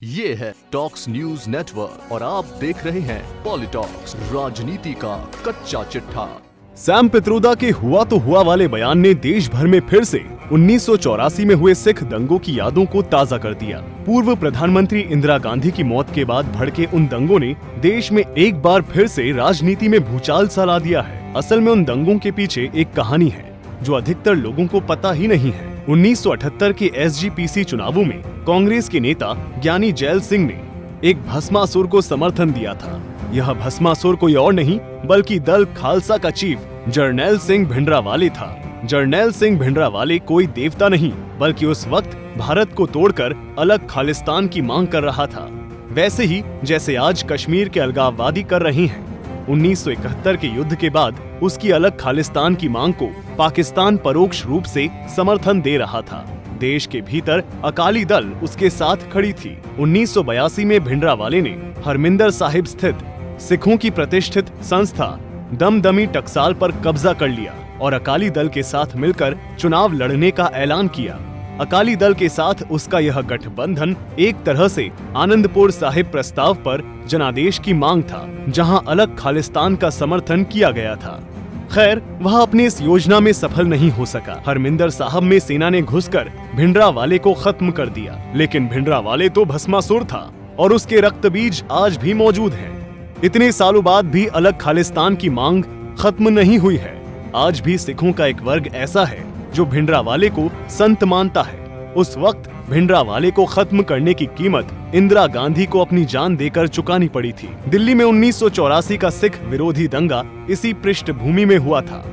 ये है talks news network और आप देख रहे हैं पॉलिटॉक्स, राजनीति का कच्चा चिट्ठा। सैम पित्रोदा के हुआ तो हुआ वाले बयान ने देश भर में फिर से 1984 में हुए सिख दंगों की यादों को ताजा कर दिया। पूर्व प्रधानमंत्री इंदिरा गांधी की मौत के बाद भड़के उन दंगों ने देश में एक बार फिर से राजनीति में भूचाल सा ला दिया है। असल में उन दंगों के पीछे एक कहानी है जो अधिकतर लोगों को पता ही नहीं है। 1978 के SGPC चुनावों में कांग्रेस के नेता ज्ञानी जैल सिंह ने एक भस्मासुर को समर्थन दिया था। यह भस्मासुर कोई और नहीं बल्कि दल खालसा का चीफ जरनैल सिंह भिंडरावाले था। जरनैल सिंह भिंडरावाले कोई देवता नहीं बल्कि उस वक्त भारत को तोड़कर अलग खालिस्तान की मांग कर रहा था, वैसे ही जैसे आज कश्मीर के अलगाववादी कर रहे हैं। 1971 के युद्ध के बाद उसकी अलग खालिस्तान की मांग को पाकिस्तान परोक्ष रूप से समर्थन दे रहा था। देश के भीतर अकाली दल उसके साथ खड़ी थी। 1982 में भिंडरावाले ने हरमिंदर साहिब स्थित सिखों की प्रतिष्ठित संस्था दमदमी टकसाल पर कब्जा कर लिया और अकाली दल के साथ मिलकर चुनाव लड़ने का ऐलान किया। अकाली दल के साथ उसका यह गठबंधन एक तरह से आनंदपुर साहिब प्रस्ताव पर जनादेश की मांग था, जहां अलग खालिस्तान का समर्थन किया गया था। खैर, वह अपनी इस योजना में सफल नहीं हो सका। हरमिंदर साहब में सेना ने घुसकर भिंडरावाले को खत्म कर दिया, लेकिन भिंडरावाले तो भस्मासुर था और उसके रक्त बीज आज भी मौजूद हैं। इतने सालों बाद भी अलग खालिस्तान की मांग खत्म नहीं हुई है। आज भी सिखों का एक वर्ग ऐसा है जो भिंडरावाले को संत मानता है। उस वक्त भिंडरावाले को खत्म करने की कीमत इंदिरा गांधी को अपनी जान देकर चुकानी पड़ी थी। दिल्ली में 1984 का सिख विरोधी दंगा इसी पृष्ठभूमि में हुआ था।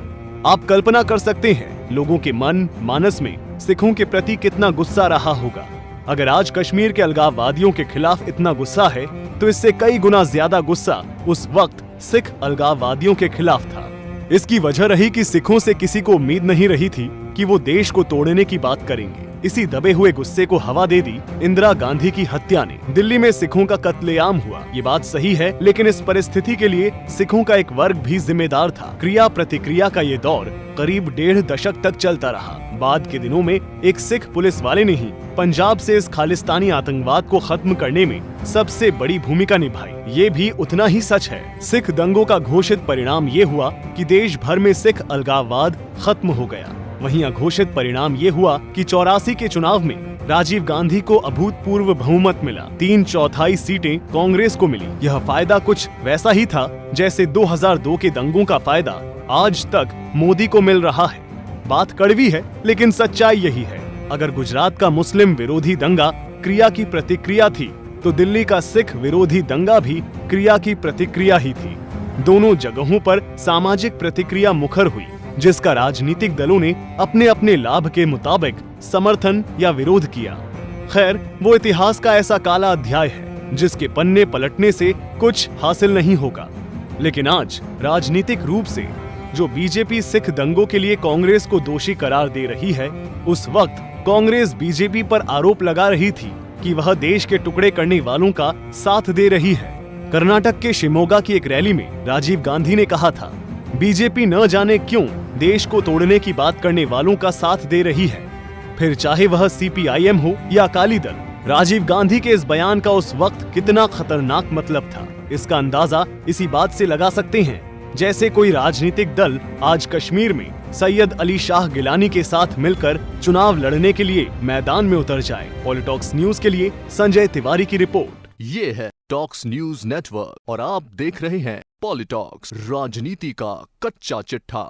आप कल्पना कर सकते हैं लोगों के मन मानस में सिखों के प्रति कितना गुस्सा रहा होगा। अगर आज कश्मीर के अलगाववादियों के खिलाफ इतना गुस्सा है तो इससे कई गुना ज्यादा गुस्सा उस वक्त सिख अलगाववादियों के खिलाफ था। इसकी वजह रही कि सिखों से किसी को उम्मीद नहीं रही थी कि वो देश को तोड़ने की बात करेंगे। इसी दबे हुए गुस्से को हवा दे दी इंदिरा गांधी की हत्या ने। दिल्ली में सिखों का कत्लेआम हुआ, ये बात सही है, लेकिन इस परिस्थिति के लिए सिखों का एक वर्ग भी जिम्मेदार था। क्रिया प्रतिक्रिया का ये दौर करीब 1.5 दशक तक चलता रहा। बाद के दिनों में एक सिख पुलिस वाले ने ही पंजाब से इस खालिस्तानी आतंकवाद को खत्म करने में सबसे बड़ी भूमिका निभाई। ये भी उतना ही सच है। सिख दंगों का घोषित परिणाम ये हुआ कि देश भर में सिख अलगाववाद खत्म हो गया। वहीं अघोषित परिणाम ये हुआ कि 84 के चुनाव में राजीव गांधी को अभूतपूर्व बहुमत मिला। 3/4 सीटें कांग्रेस को मिली। यह फायदा कुछ वैसा ही था जैसे 2002 के दंगों का फायदा आज तक मोदी को मिल रहा है। बात कड़वी है लेकिन सच्चाई यही है। अगर गुजरात का मुस्लिम विरोधी दंगा क्रिया की प्रतिक्रिया थी तो दिल्ली का सिख विरोधी दंगा भी क्रिया की प्रतिक्रिया ही थी। दोनों जगहों पर सामाजिक प्रतिक्रिया मुखर हुई, जिसका राजनीतिक दलों ने अपने अपने लाभ के मुताबिक समर्थन या विरोध किया। खैर, वो इतिहास का ऐसा काला अध्याय है जिसके पन्ने पलटने से कुछ हासिल नहीं होगा। लेकिन आज राजनीतिक रूप से जो बीजेपी सिख दंगों के लिए कांग्रेस को दोषी करार दे रही है, उस वक्त कांग्रेस बीजेपी पर आरोप लगा रही थी कि वह देश के टुकड़े करने वालों का साथ दे रही है। कर्नाटक के शिमोगा की एक रैली में राजीव गांधी ने कहा था, बीजेपी न जाने क्यों देश को तोड़ने की बात करने वालों का साथ दे रही है, फिर चाहे वह CPIM हो या अकाली दल। राजीव गांधी के इस बयान का उस वक्त कितना खतरनाक मतलब था, इसका अंदाजा इसी बात से लगा सकते हैं जैसे कोई राजनीतिक दल आज कश्मीर में सैयद अली शाह गिलानी के साथ मिलकर चुनाव लड़ने के लिए मैदान में उतर जाए। पॉलिटॉक्स न्यूज के लिए संजय तिवारी की रिपोर्ट। ये है टॉक्स न्यूज नेटवर्क और आप देख रहे हैं पॉलिटॉक्स, राजनीति का कच्चा चिट्ठा।